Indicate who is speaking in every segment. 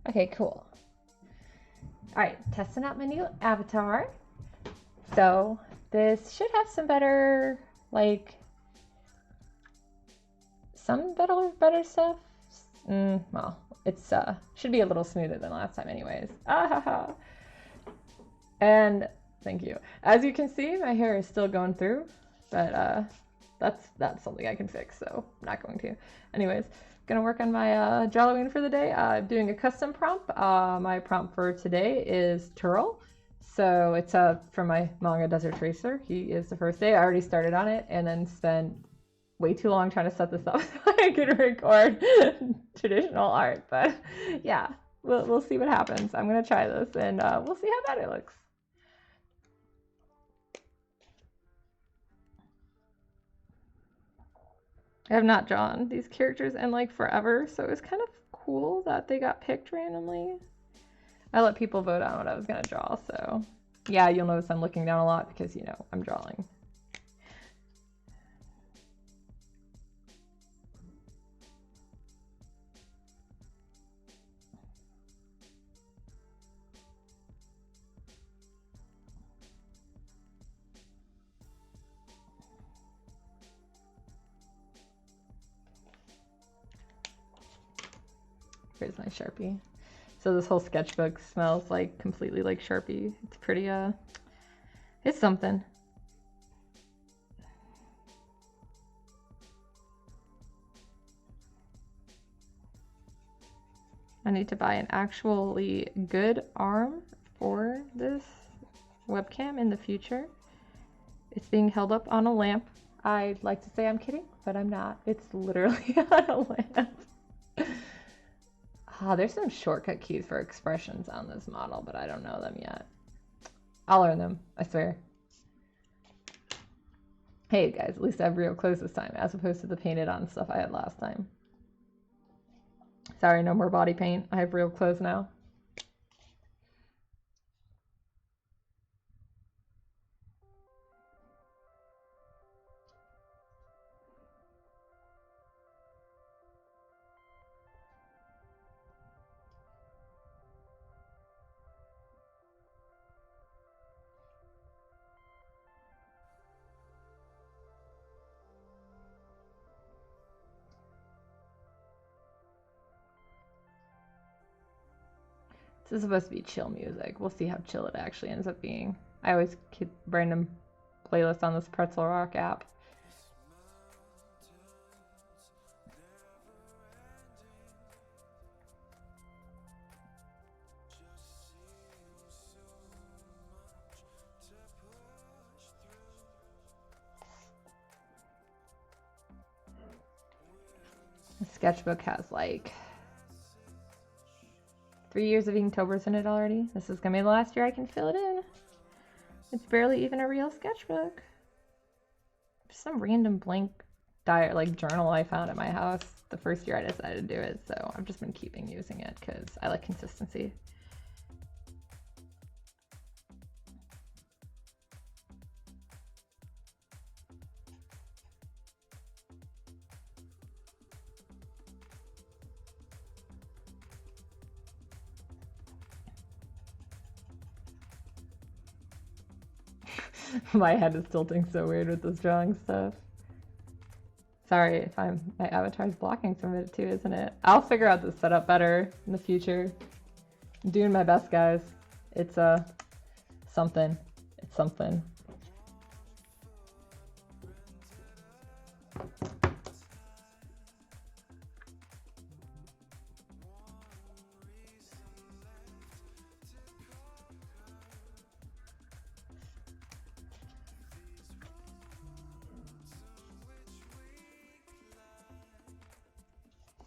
Speaker 1: Okay, cool. All right, testing out my new avatar. So this should have some better, like, some better stuff. Well, it's should be a little smoother than last time, anyways. And thank you. As you can see, my hair is still going through, but that's something I can fix, so I'm not going to. Anyways, gonna work on my Drawlloween for the day. I'm doing a custom prompt. My prompt for today is Turl. So it's from my manga Desert Tracer. He is the first day. I already started on it and then spent way too long trying to set this up so I could record traditional art. But yeah, we'll see what happens. I'm gonna try this and we'll see how bad it looks. I have not drawn these characters in like forever, so it was kind of cool that they got picked randomly. I let people vote on what I was gonna draw, so yeah, you'll notice I'm looking down a lot because, you know, I'm drawing. Here's my Sharpie. So this whole sketchbook smells like completely like Sharpie. It's pretty, it's something. I need to buy an actually good arm for this webcam in the future. It's being held up on a lamp. I'd like to say I'm kidding, but I'm not. It's literally on a lamp. There's some shortcut keys for expressions on this model, but I don't know them yet. I'll learn them, I swear. Hey guys, at least I have real clothes this time, as opposed to the painted on stuff I had last time. Sorry, no more body paint. I have real clothes now. This is supposed to be chill music. We'll see how chill it actually ends up being. I always keep random playlists on this Pretzel Rock app. The sketchbook has like 3 years of Inktober's in it already. This is gonna be the last year I can fill it in. It's barely even a real sketchbook. Some random blank journal I found at my house the first year I decided to do it, so I've just been keeping using it because I like consistency. My head is tilting so weird with this drawing stuff. Sorry if my avatar's blocking some of it too, isn't it? I'll figure out the setup better in the future. I'm doing my best, guys. It's something. It's something.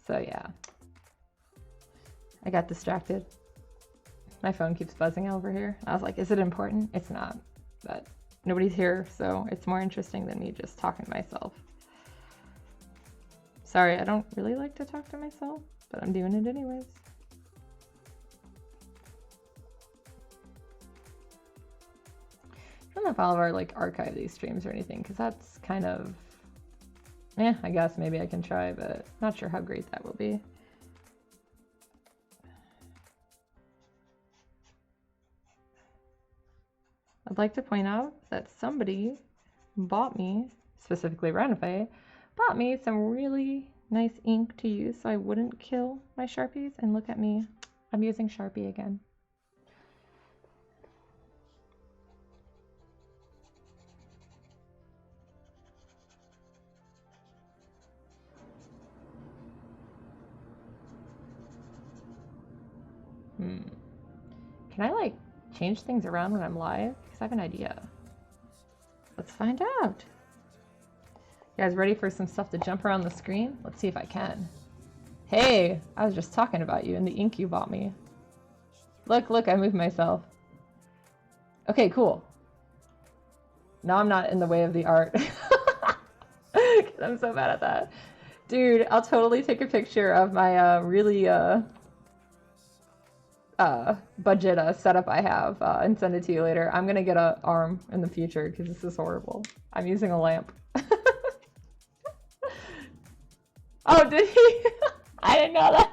Speaker 1: So yeah, I got distracted. My phone keeps buzzing over here. I was like, is it important? It's not, but nobody's here, so it's more interesting than me just talking to myself. Sorry, I don't really like to talk to myself, but I'm doing it anyways. I don't know if I'll ever like archive these streams or anything, because that's kind of, I guess maybe I can try, but not sure how great that will be. I'd like to point out that somebody bought me, specifically Renfe, bought me some really nice ink to use so I wouldn't kill my Sharpies. And look at me, I'm using Sharpie again. Can I like change things around when I'm live? Because I have an idea. Let's find out. You guys ready for some stuff to jump around the screen? Let's see if I can. Hey, I was just talking about you and the ink you bought me. Look, I moved myself. Okay, cool. Now I'm not in the way of the art. I'm so bad at that. Dude, I'll totally take a picture of my really budget setup I have and send it to you later. I'm gonna get an arm in the future because this is horrible. I'm using a lamp. Oh, did he? I didn't know that.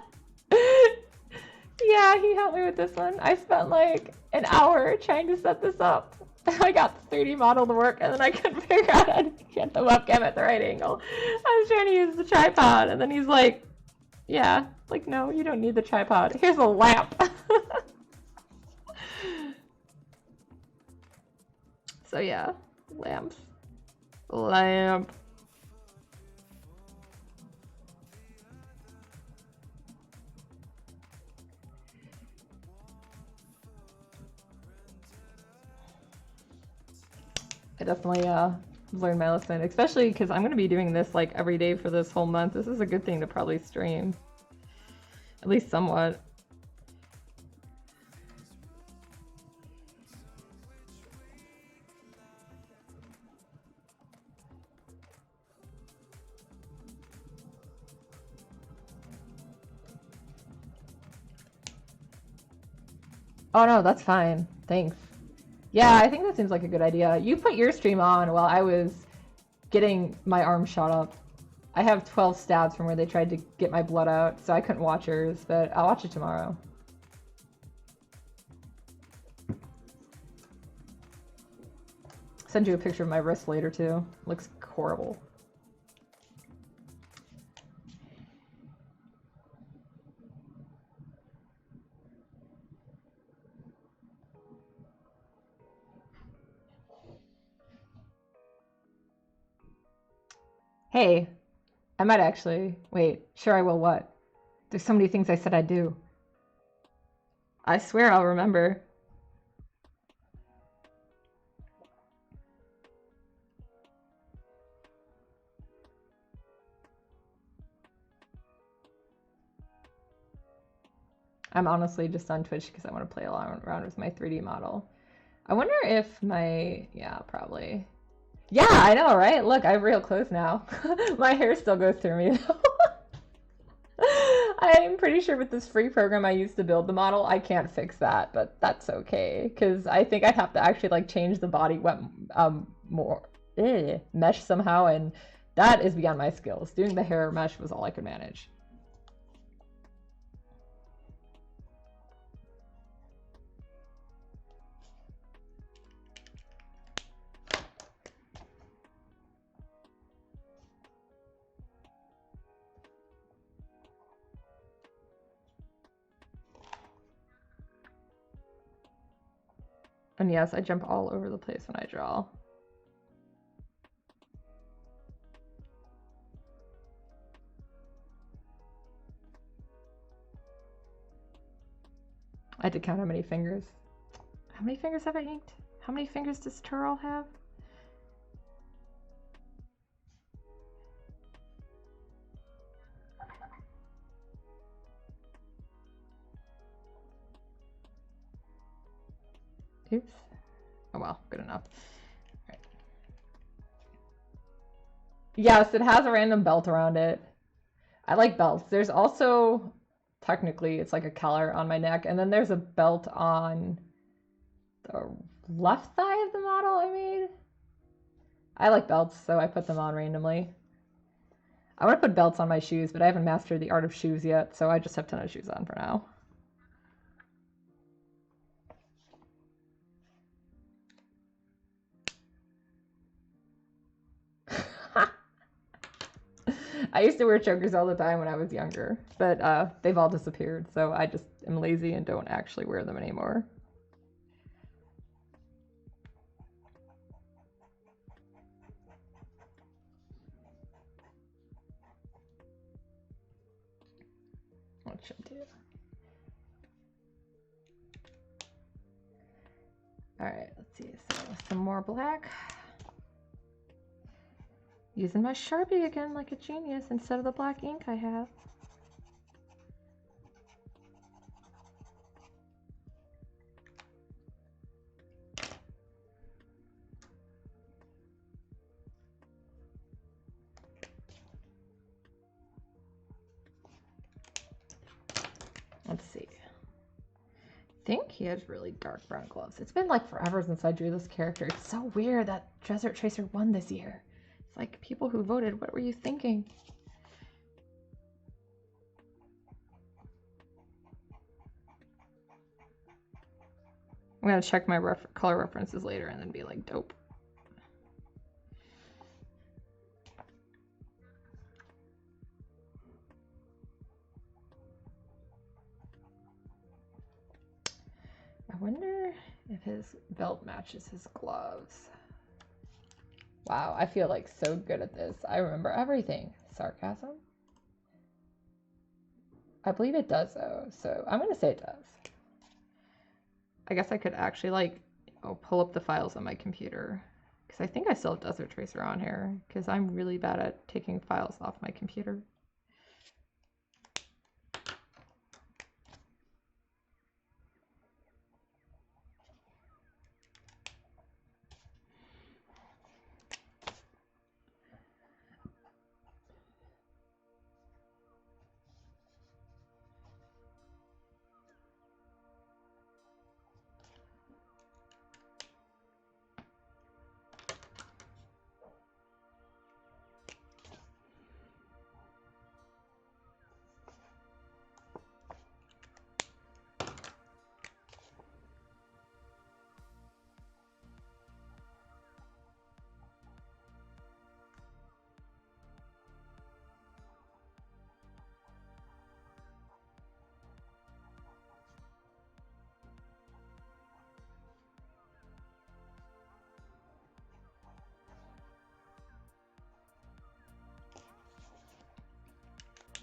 Speaker 1: Yeah, he helped me with this one. I spent like an hour trying to set this up. I got the 3D model to work and then I couldn't figure out how to get the webcam at the right angle. I was trying to use the tripod and then he's like, yeah, like, no, you don't need the tripod. Here's a lamp. So yeah, lamp. I definitely learned my lesson, especially because I'm going to be doing this like every day for this whole month. This is a good thing to probably stream, at least somewhat. Oh no, that's fine. Thanks. Yeah, I think that seems like a good idea. You put your stream on while I was getting my arm shot up. I have 12 stabs from where they tried to get my blood out, so I couldn't watch yours, but I'll watch it tomorrow. Send you a picture of my wrist later too. Looks horrible. Hey, I might actually. Wait, sure I will what? There's so many things I said I'd do. I swear I'll remember. I'm honestly just on Twitch because I want to play around with my 3D model. I wonder if my... Yeah, probably. Yeah, I know, right? Look, I'm real close now. My hair still goes through me, though. I'm pretty sure with this free program I used to build the model, I can't fix that, but that's okay. Because I think I'd have to actually, like, change the body mesh somehow, and that is beyond my skills. Doing the hair mesh was all I could manage. And yes, I jump all over the place when I draw. I had to count how many fingers. How many fingers have I inked? How many fingers does Turl have? Oops. Oh well, good enough. Right. Yes, it has a random belt around it. I like belts. There's also, technically, it's like a collar on my neck, and then there's a belt on the left thigh of the model I made. I like belts, so I put them on randomly. I want to put belts on my shoes, but I haven't mastered the art of shoes yet, so I just have tennis shoes on for now. I used to wear chokers all the time when I was younger, but they've all disappeared, so I just am lazy and don't actually wear them anymore. What should I do? Alright, let's see. So some more black. Using my Sharpie again like a genius instead of the black ink I have. Let's see. I think he has really dark brown gloves. It's been like forever since I drew this character. It's so weird that Desert Tracer won this year. It's like, people who voted, what were you thinking? I'm gonna check my color references later and then be like, dope. I wonder if his belt matches his gloves. Wow, I feel like so good at this. I remember everything. Sarcasm? I believe it does though, so I'm gonna say it does. I guess I could actually like pull up the files on my computer, because I think I still have Desert Tracer on here, because I'm really bad at taking files off my computer.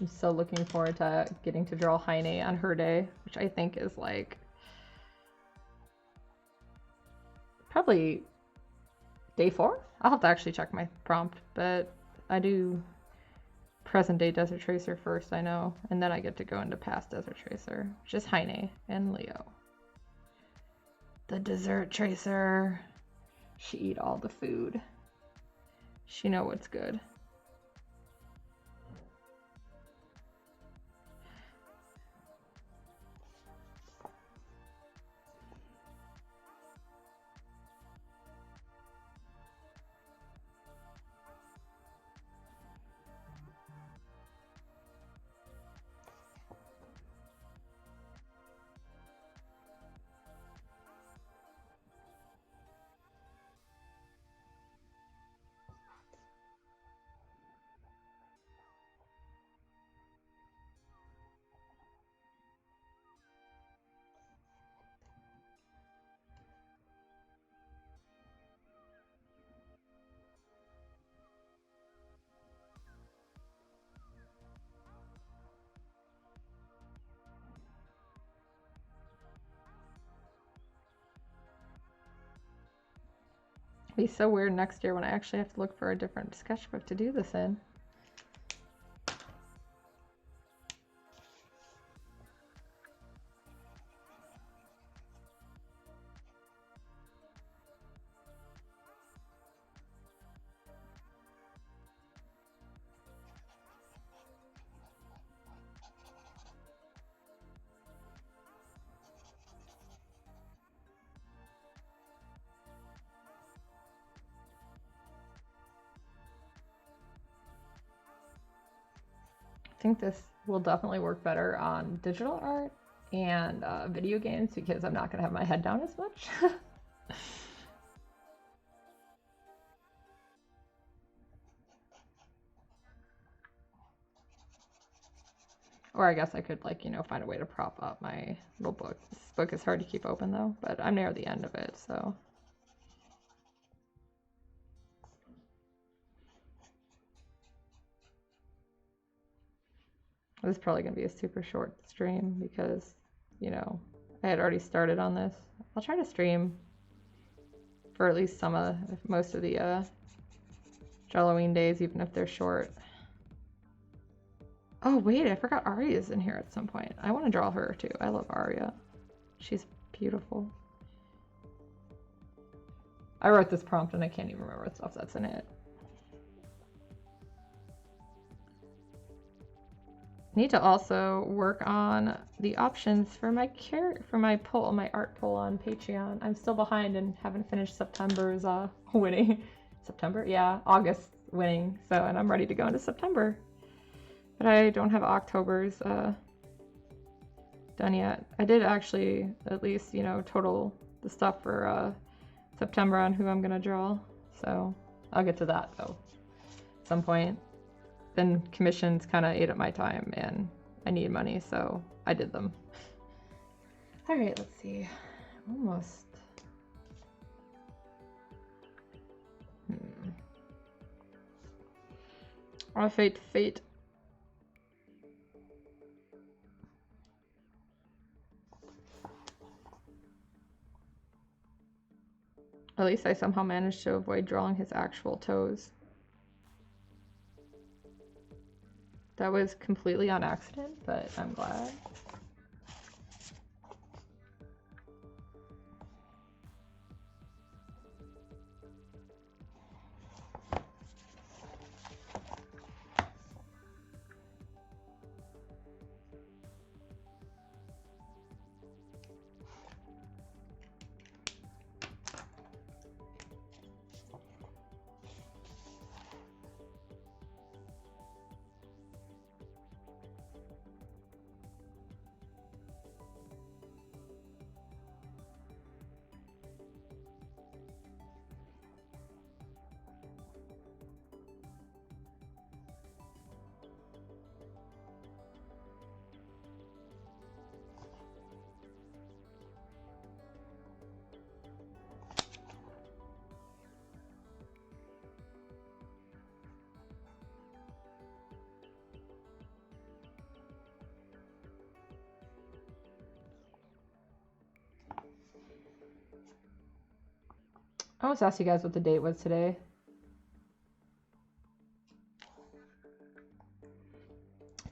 Speaker 1: I'm so looking forward to getting to draw Heine on her day, which I think is like probably day 4? I'll have to actually check my prompt, but I do present day Desert Tracer first, I know, and then I get to go into past Desert Tracer, which is Heine and Leo. The Desert Tracer. She eat all the food. She know what's good. It'll be so weird next year when I actually have to look for a different sketchbook to do this in. I think this will definitely work better on digital art and video games, because I'm not going to have my head down as much. Or I guess I could, like, you know, find a way to prop up my little book. This book is hard to keep open though, but I'm near the end of it, so. This is probably going to be a super short stream because, you know, I had already started on this. I'll try to stream for at least most of the Drawlloween days, even if they're short. Oh wait, I forgot Arya's in here at some point. I want to draw her too. I love Arya. She's beautiful. I wrote this prompt and I can't even remember what stuff that's in it. Need to also work on the options for my my art poll on Patreon. I'm still behind and haven't finished September's winning. September? Yeah, August winning. So, and I'm ready to go into September. But I don't have October's done yet. I did actually at least, you know, total the stuff for September on who I'm gonna draw. So I'll get to that though at some point. Then commissions kind of ate up my time and I need money, so I did them. All right, let's see. Almost. Oh, fate. At least I somehow managed to avoid drawing his actual toes. That was completely on accident, but I'm glad. I almost asked you guys what the date was today.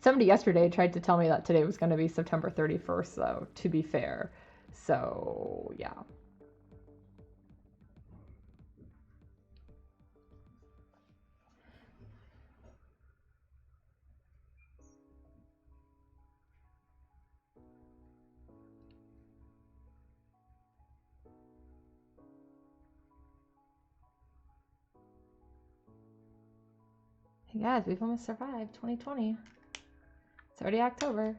Speaker 1: Somebody yesterday tried to tell me that today was going to be September 31st, though, to be fair. So, yeah. Hey guys, we've almost survived 2020. It's already October.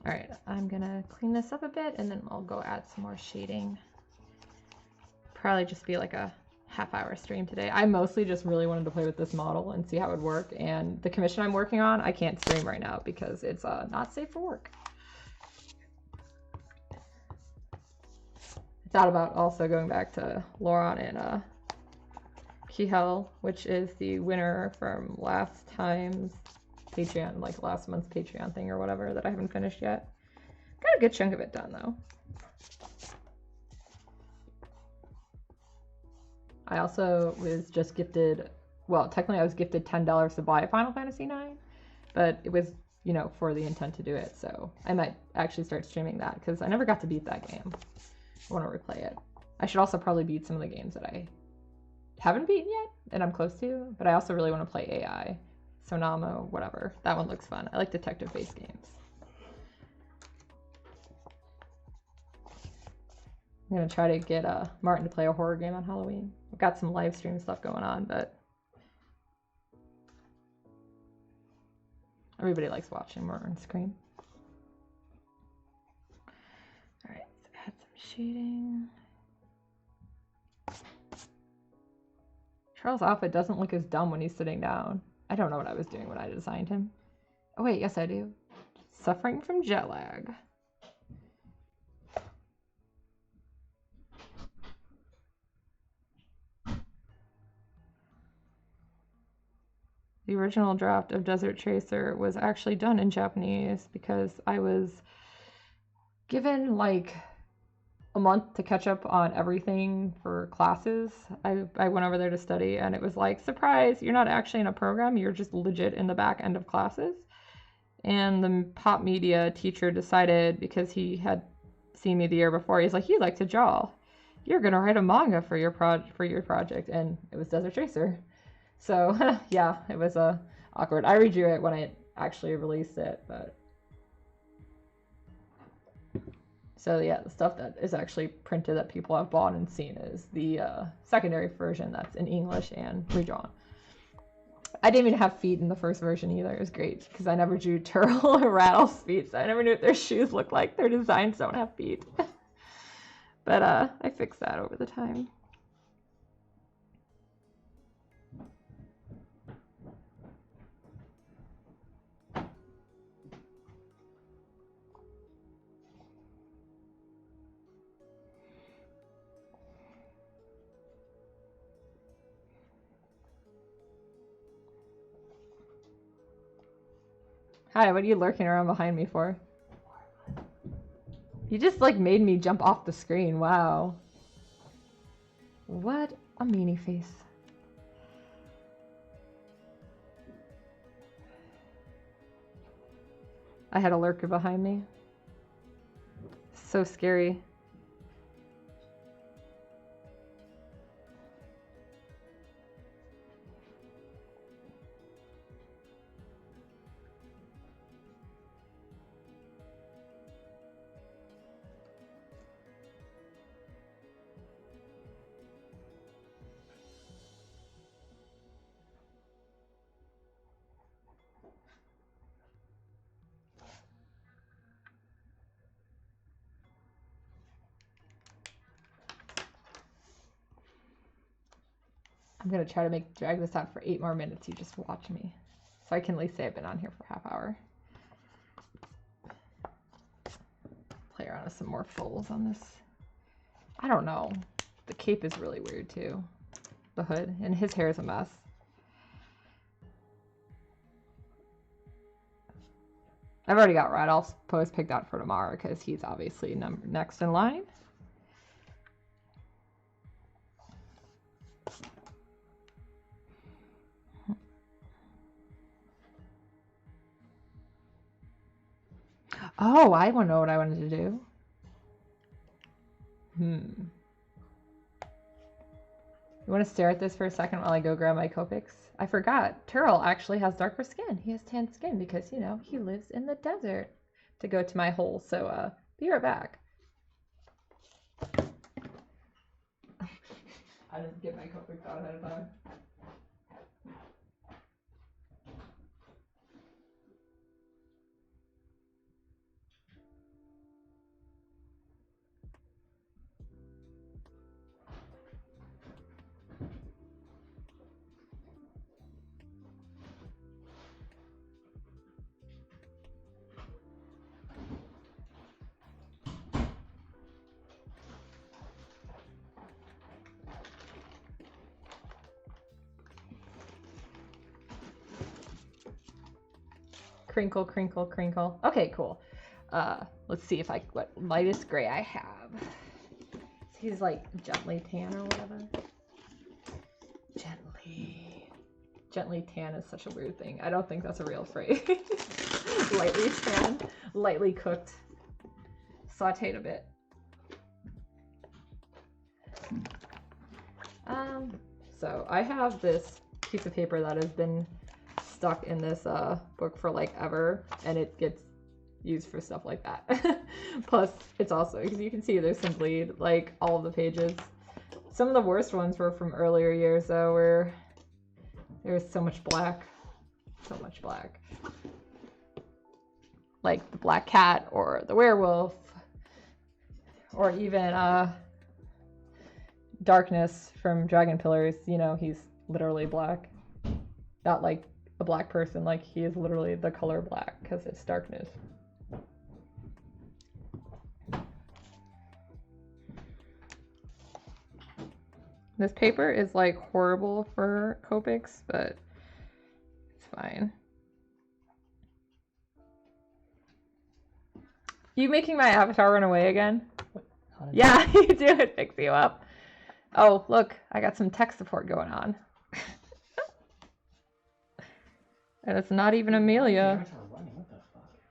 Speaker 1: All right, I'm gonna clean this up a bit and then I'll go add some more shading. Probably just be like a half-hour stream today. I mostly just really wanted to play with this model and see how it would work. And the commission I'm working on, I can't stream right now because it's not safe for work. Thought about also going back to Lauren and Kihel, which is the winner from last time's Patreon, like last month's Patreon thing or whatever that I haven't finished yet. Got a good chunk of it done though. I also was just gifted, well, technically I was gifted $10 to buy Final Fantasy IX, but it was, you know, for the intent to do it. So I might actually start streaming that because I never got to beat that game. I want to replay it. I should also probably beat some of the games that I haven't beaten yet and I'm close to, but I also really want to play AI, Sonamo, whatever. That one looks fun. I like detective-based games. I'm going to try to get Martin to play a horror game on Halloween. I've got some live stream stuff going on, but everybody likes watching Martin scream. All right, let's add some shading. Charles' outfit doesn't look as dumb when he's sitting down. I don't know what I was doing when I designed him. Oh wait, yes I do. Suffering from jet lag. The original draft of Desert Chaser was actually done in Japanese because I was given like a month to catch up on everything for classes. I went over there to study and it was like, surprise, you're not actually in a program, you're just legit in the back end of classes. And the pop media teacher decided, because he had seen me the year before, he's like, you like to draw. You're gonna write a manga for your project, and it was Desert Chaser. So yeah, it was awkward. I redrew it when I actually released it, but so yeah, the stuff that is actually printed that people have bought and seen is the secondary version that's in English and redrawn. I didn't even have feet in the first version either. It was great because I never drew Turtle or Rattle's feet, so I never knew what their shoes look like. Their designs don't have feet. But I fixed that over the time. Hi, what are you lurking around behind me for? You just like made me jump off the screen. Wow. What a meanie face. I had a lurker behind me. So scary. I'm gonna try to drag this out for 8 more minutes. You just watch me, so I can at least say I've been on here for half hour. Play around with some more folds on this. I don't know. The cape is really weird too. The hood, and his hair is a mess. I've already got Randolph's pose picked out for tomorrow because he's obviously next in line. Oh, I want to know what I wanted to do. You want to stare at this for a second while I go grab my Copics? I forgot. Turtle actually has darker skin. He has tan skin because, you know, he lives in the desert. To go to my hole, so be right back. I didn't get my Copics out ahead of time. Crinkle, crinkle, crinkle. Okay, cool. Let's see if what lightest gray I have. He's like gently tan or whatever. Gently tan is such a weird thing. I don't think that's a real phrase. Lightly tan, lightly cooked, sauteed a bit. So I have this piece of paper that has been stuck in this book for like ever, and it gets used for stuff like that. Plus it's also, because you can see there's some bleed like all of the pages. Some of the worst ones were from earlier years though, where there's so much black, like the black cat or the werewolf, or even darkness from Dragon Pillars. You know, he's literally black. Not like a black person, like he is literally the color black because it's darkness. This paper is like horrible for Copics, but it's fine. You making my avatar run away again? Yeah, you do. It picks you up. Oh, look, I got some tech support going on. And it's not even Amelia.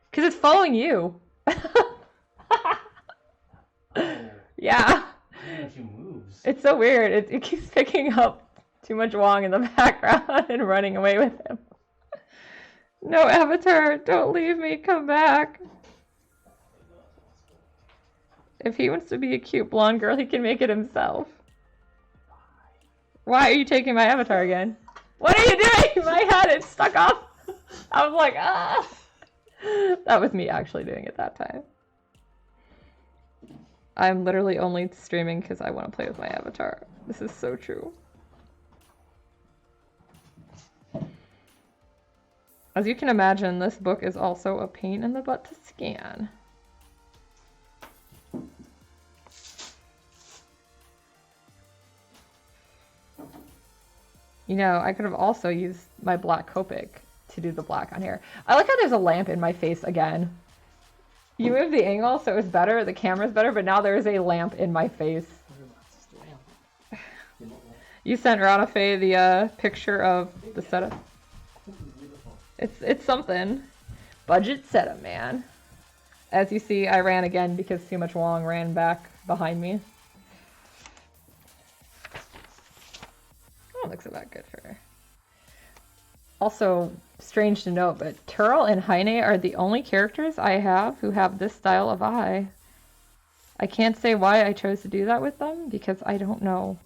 Speaker 1: Because it's following you. Yeah. It's so weird. It keeps picking up too much Wong in the background and running away with him. No, Avatar, don't leave me. Come back. If he wants to be a cute blonde girl, he can make it himself. Why are you taking my avatar again? What are you doing? My head is stuck off. I was like, ah. That was me actually doing it that time. I'm literally only streaming because I want to play with my avatar. This is so true. As you can imagine, this book is also a pain in the butt to scan. You know, I could have also used my black Copic to do the black on here. I like how there's a lamp in my face again. You moved the angle so it was better, the camera's better, but now there is a lamp in my face. You sent Rana Faye the picture of the setup. It's something. Budget setup, man. As you see, I ran again because too much Wong ran back behind me. Looks about good for her. Also, strange to note, but Turl and Heine are the only characters I have who have this style of eye. I can't say why I chose to do that with them, because I don't know.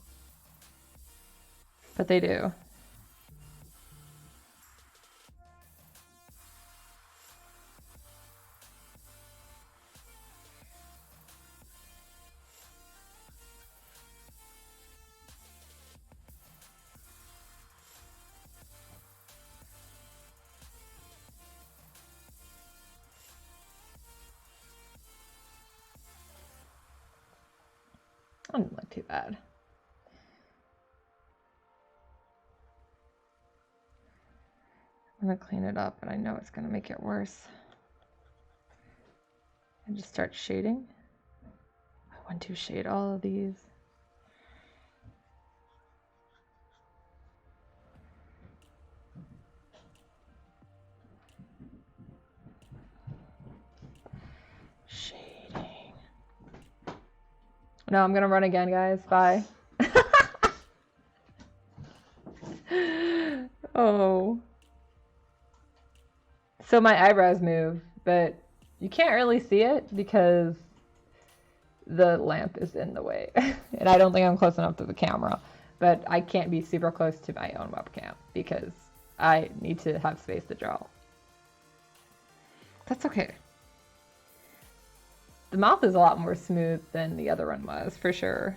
Speaker 1: But they do. Doesn't look too bad. I'm gonna clean it up, and I know it's gonna make it worse. And just start shading. I want to shade all of these. No, I'm gonna run again, guys. Bye. Oh. So my eyebrows move, but you can't really see it because the lamp is in the way. And I don't think I'm close enough to the camera. But I can't be super close to my own webcam because I need to have space to draw. That's okay. The mouth is a lot more smooth than the other one was, for sure.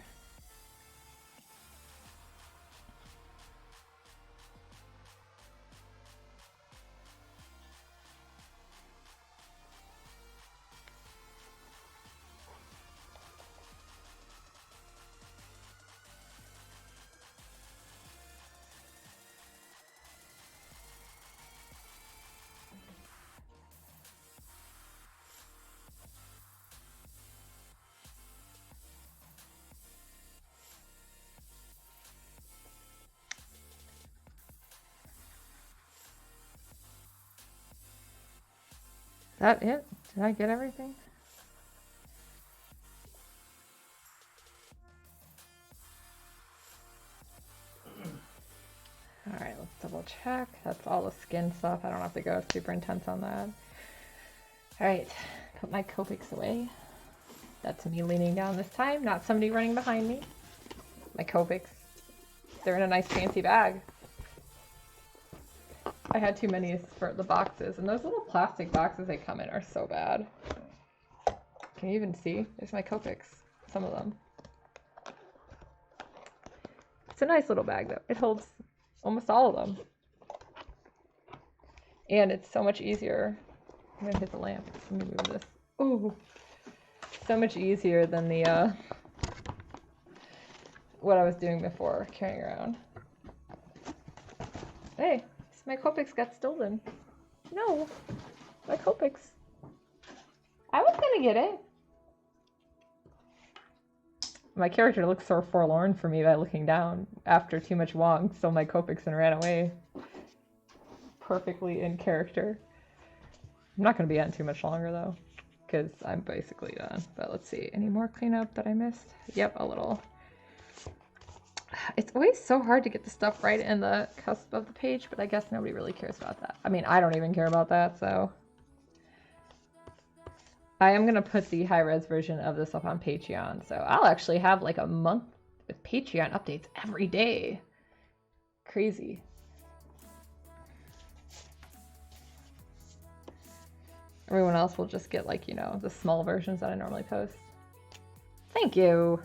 Speaker 1: Is that it? Did I get everything? Alright, let's double check. That's all the skin stuff. I don't have to go super intense on that. Alright, put my Copics away. That's me leaning down this time, not somebody running behind me. My Copics. They're in a nice fancy bag. I had too many for the boxes, and those little plastic boxes they come in are so bad. Can you even see? There's my Copics, some of them. It's a nice little bag though. It holds Almost all of them. And it's so much easier. I'm gonna hit the lamp. Let me move this. Ooh. So much easier than the, what I was doing before, carrying around. Hey, my Copics got stolen. No, my Copics. I was gonna get it. My character looks so forlorn for me by looking down after too much Wong stole my Copics and ran away. Perfectly in character. I'm not gonna be on too much longer though, because I'm basically done. But let's see, any more cleanup that I missed? Yep, a little. It's always so hard to get the stuff right in the cusp of the page, but I guess nobody really cares about that. I mean, I don't even care about that, so. I am going to put the high-res version of this up on Patreon, so I'll actually have like a month with Patreon updates every day. Crazy. Everyone else will just get like, you know, the small versions that I normally post. Thank you.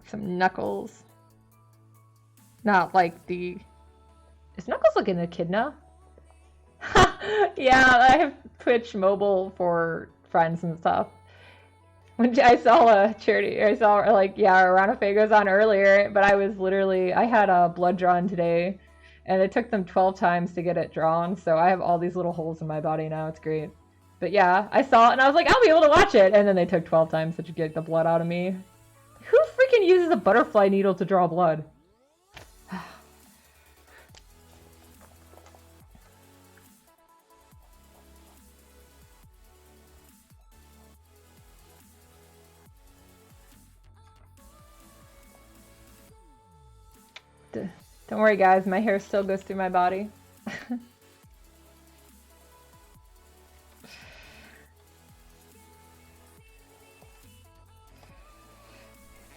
Speaker 1: Some Knuckles. Not like the... Is Knuckles looking at Echidna? Yeah, I have Twitch mobile for friends and stuff. When I saw a charity, I saw like, yeah, Ranafe goes on earlier, but I was literally, I had a blood drawn today, and it took them 12 times to get it drawn, so I have all these little holes in my body now, it's great. But yeah, I saw it and I was like, I'll be able to watch it, and then they took 12 times to get the blood out of me. Who freaking uses a butterfly needle to draw blood? Don't worry guys, my hair still goes through my body. I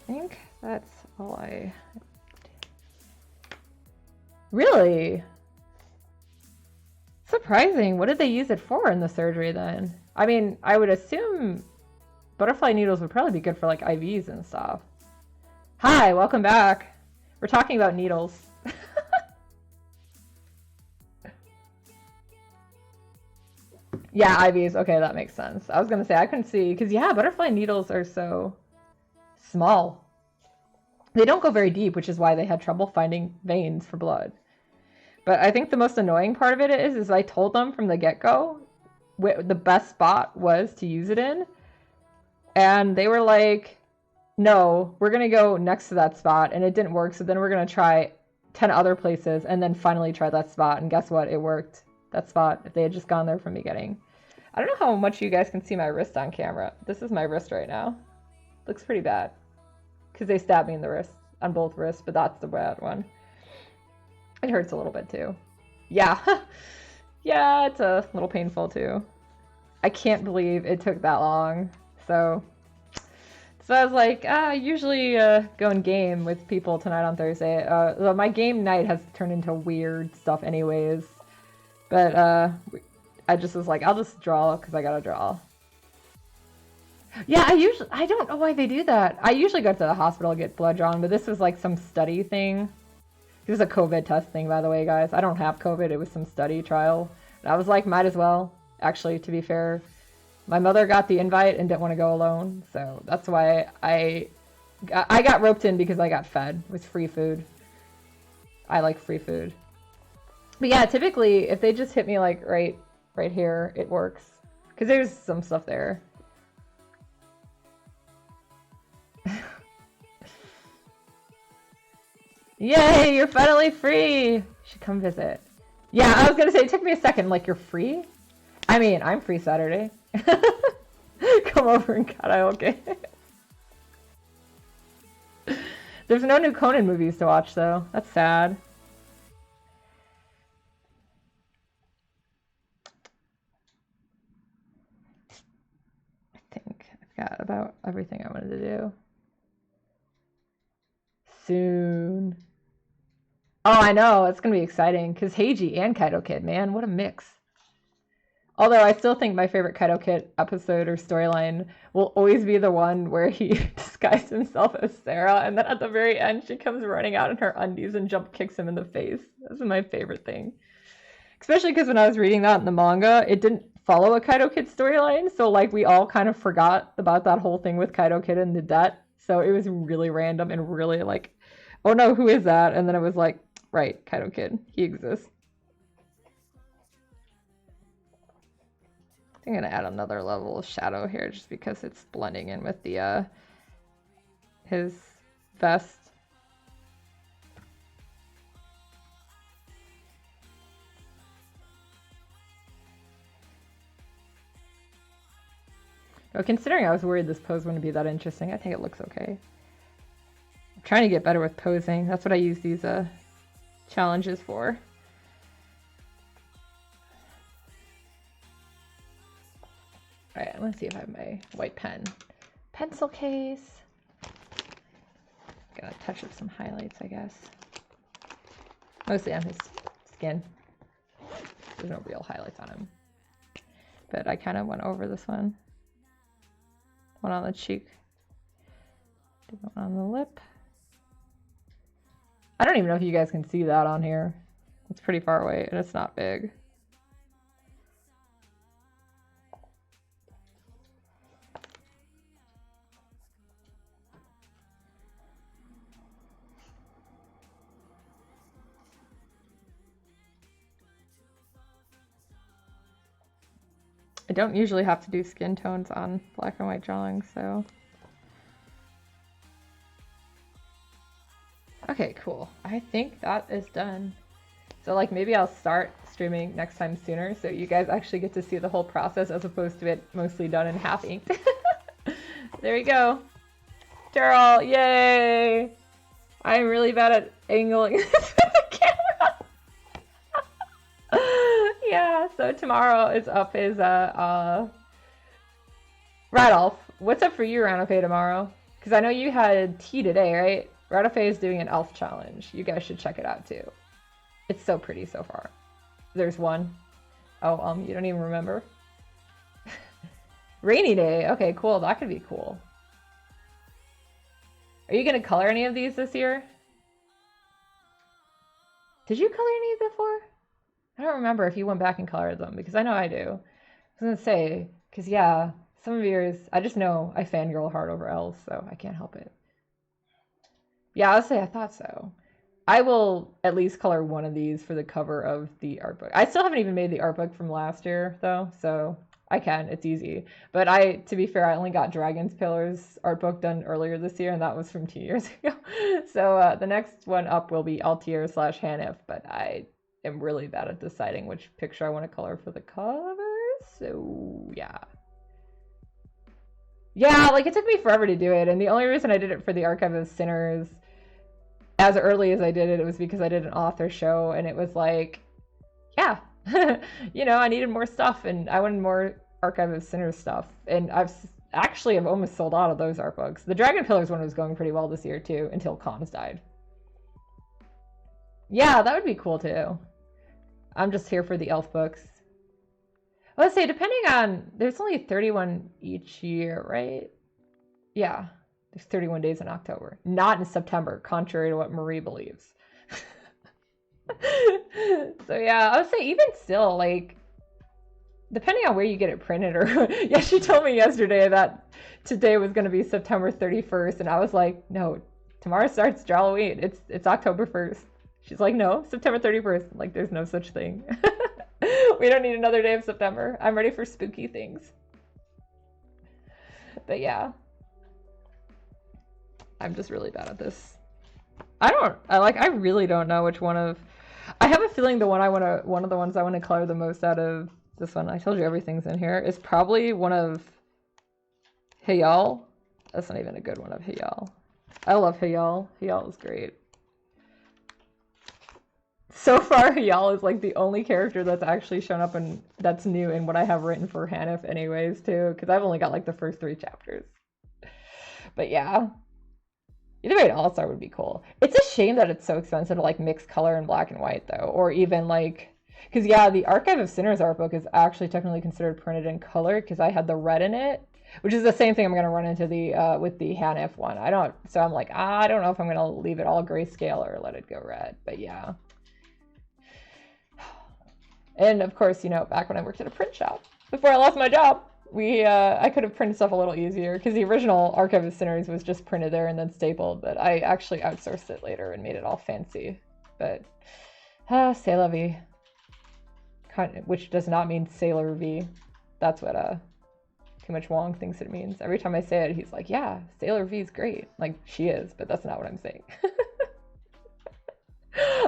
Speaker 1: think that's all I... Really? Surprising. What did they use it for in the surgery then? I mean, I would assume butterfly needles would probably be good for like IVs and stuff. Hi, welcome back. We're talking about needles. Yeah, IVs. Okay, that makes sense. I was gonna say I couldn't see because yeah, butterfly needles are so small. They don't go very deep, which is why they had trouble finding veins for blood. But I think the most annoying part of it is I told them from the get-go the best spot was to use it in, and they were like, no, we're gonna go next to that spot, and it didn't work, so then we're gonna try 10 other places and then finally try that spot, and guess what? It worked. That spot, if they had just gone there from the beginning. I don't know how much you guys can see my wrist on camera. This is my wrist right now. Looks pretty bad. Because they stabbed me in the wrist, on both wrists, but that's the bad one. It hurts a little bit too. Yeah. Yeah, it's a little painful too. I can't believe it took that long. So I was like, I usually go and game with people tonight on Thursday. My game night has turned into weird stuff anyways. But I just was like, I'll just draw because I gotta draw. Yeah, I don't know why they do that. I usually go to the hospital to get blood drawn, but this was like some study thing. It was a COVID test thing, by the way, guys. I don't have COVID. It was some study trial. And I was like, might as well. Actually, to be fair, my mother got the invite and didn't want to go alone. So that's why I got roped in because I got fed with free food. I like free food. But yeah, typically, if they just hit me like right here, it works. Because there's some stuff there. Yay, you're finally free! You should come visit. Yeah, I was gonna say, it took me a second, like, you're free? I mean, I'm free Saturday. Come over and karaoke. There's no new Conan movies to watch, though. That's sad. I think I've got about everything I wanted to do. Soon. Oh, I know. It's going to be exciting because Heiji and Kaido Kid, man, what a mix. Although I still think my favorite Kaido Kid episode or storyline will always be the one where he disguised himself as Sarah, and then at the very end she comes running out in her undies and jump kicks him in the face. That's my favorite thing. Especially because when I was reading that in the manga, it didn't follow a Kaido Kid storyline, so like we all kind of forgot about that whole thing with Kaido Kid and the debt. So it was really random and really like, oh no, who is that? And then it was like, right, Kaido Kid, he exists. I'm gonna add another level of shadow here just because it's blending in with the his vest. But considering I was worried this pose wouldn't be that interesting, I think it looks okay. I'm trying to get better with posing. That's what I use these challenges for. All right, let's see if I have my white pen. Pencil case. Gonna touch up some highlights, I guess. Mostly on his skin. There's no real highlights on him. But I kind of went over this one. One on the cheek. Do one on the lip. I don't even know if you guys can see that on here. It's pretty far away and it's not big. I don't usually have to do skin tones on black and white drawings, so. Okay, cool. I think that is done. So like maybe I'll start streaming next time sooner so you guys actually get to see the whole process as opposed to it mostly done in half inked. There we go. Daryl, yay! I'm really bad at angling this with the camera. Yeah, so tomorrow is up is Radolf. What's up for you, Ranofe, tomorrow? Because I know you had tea today, right? Ranofe is doing an elf challenge. You guys should check it out too. It's so pretty so far. There's one. Oh, you don't even remember? Rainy day. Okay, cool. That could be cool. Are you gonna color any of these this year? Did you color any before? I don't remember if you went back and colored them because I know I do. I was gonna say, because yeah, some of yours, I just know I fangirl hard over elves, so I can't help it. Yeah, I'll say I thought so. I will at least color one of these for the cover of the art book. I still haven't even made the art book from last year though, so I can, it's easy. But to be fair, I only got Dragon's Pillars art book done earlier this year, and that was from 2 years ago. So the next one up will be Altier/Hanif, but I am really bad at deciding which picture I want to color for the cover, so yeah. Yeah, like it took me forever to do it, and the only reason I did it for the Archive of Sinners as early as I did it was because I did an author show, and it was like, yeah, you know, I needed more stuff, and I wanted more Archive of Sinners stuff, and I've almost sold out of those art books. The Dragon Pillars one was going pretty well this year too, until Cons died. Yeah, that would be cool too. I'm just here for the elf books. Let's say, depending on, there's only 31 each year, right? Yeah, there's 31 days in October. Not in September, contrary to what Marie believes. So yeah, I would say even still, like, depending on where you get it printed, or yeah, she told me yesterday that today was going to be September 31st, and I was like, no, tomorrow starts Drawlloween. It's October 1st. She's like, no, September 31st. Like, there's no such thing. We don't need another day of September. I'm ready for spooky things. But yeah. I'm just really bad at this. I really don't know which one of, I have a feeling one of the ones I want to color the most out of this one, I told you everything's in here, is probably one of Hayal. That's not even a good one of Hayal. I love Hayal. Hayal is great. So far, Hayal is like the only character that's actually shown up and that's new in what I have written for Hanif anyways too, because I've only got like the first 3 chapters. But yeah. Either way, an all-star would be cool. It's a shame that it's so expensive to like mix color and black and white though, or even like, because yeah, the Archive of Sinners art book is actually technically considered printed in color because I had the red in it, which is the same thing I'm gonna run into the with the Hanif one. I don't, so I'm like, I don't know if I'm gonna leave it all grayscale or let it go red, but yeah. And of course, you know, back when I worked at a print shop before I lost my job, I could have printed stuff a little easier because the original Archive of Sinners was just printed there and then stapled, but I actually outsourced it later and made it all fancy. But c'est la vie, which does not mean Sailor V. That's what Too Much Wong thinks it means. Every time I say it, he's like, yeah, Sailor V is great. Like, she is, but that's not what I'm saying.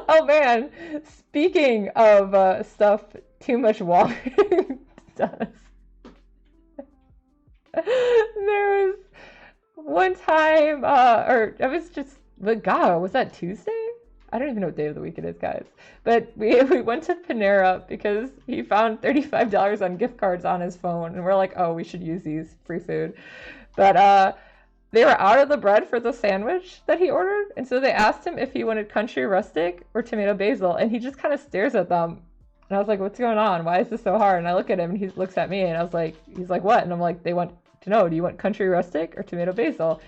Speaker 1: Oh man, speaking of stuff Too Much Wong does. There was one time, or it was just, but God, was that Tuesday? I don't even know what day of the week it is, guys. But we went to Panera because he found $35 on gift cards on his phone, and we're like, oh, we should use these, free food. But they were out of the bread for the sandwich that he ordered, and so they asked him if he wanted country rustic or tomato basil, and he just kind of stares at them. And I was like, what's going on? Why is this so hard? And I look at him, and he looks at me, and I was like, he's like, what? And I'm like, they want to know, do you want country rustic or tomato basil?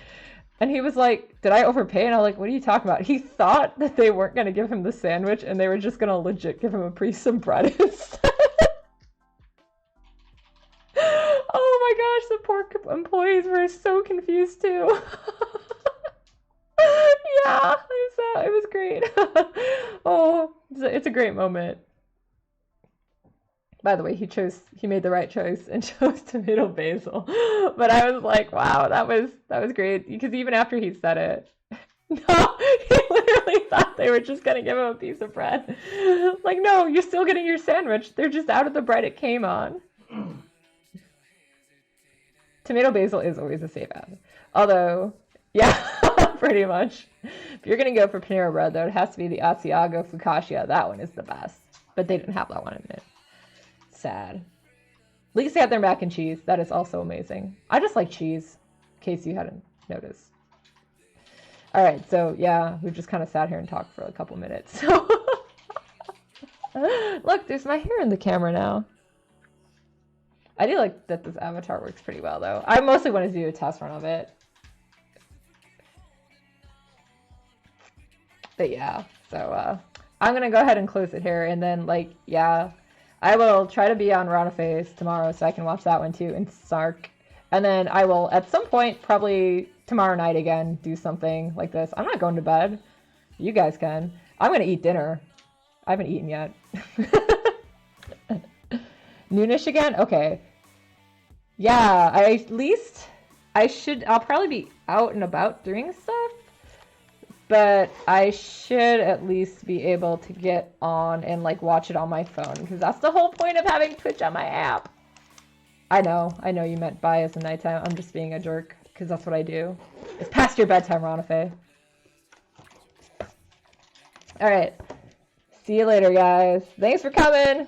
Speaker 1: And he was like, did I overpay? And I'm like, what are you talking about? He thought that they weren't going to give him the sandwich, and they were just going to legit give him a piece of bread instead. Oh my gosh, the poor employees were so confused too. Yeah, it was great. Oh, it's a great moment. By the way, he made the right choice and chose tomato basil. But I was like, wow, that was great. Because even after he said it, no, he literally thought they were just gonna give him a piece of bread. Like, no, you're still getting your sandwich. They're just out of the bread it came on. Tomato basil is always a safe ad. Although, yeah, pretty much. If you're gonna go for Panera bread, though, it has to be the Asiago Focaccia. That one is the best. But they didn't have that one in it. Sad. At least they had their mac and cheese. That is also amazing. I just like cheese, in case you hadn't noticed. All right, so yeah, we've just kind of sat here and talked for a couple minutes. So look, there's my hair in the camera now. I do like that this avatar works pretty well, though. I mostly want to do a test run of it. But yeah, so I'm going to go ahead and close it here. And then, like, yeah, I will try to be on Ronaface tomorrow so I can watch that one too in Snark. And then I will, at some point, probably tomorrow night again, do something like this. I'm not going to bed. You guys can. I'm going to eat dinner. I haven't eaten yet. Noonish again? Okay. Yeah, I'll probably be out and about doing stuff, but I should at least be able to get on and like watch it on my phone, because that's the whole point of having Twitch on my app. I know you meant bye as a nighttime. I'm just being a jerk, because that's what I do. It's past your bedtime, Ronafae. Alright. See you later, guys. Thanks for coming.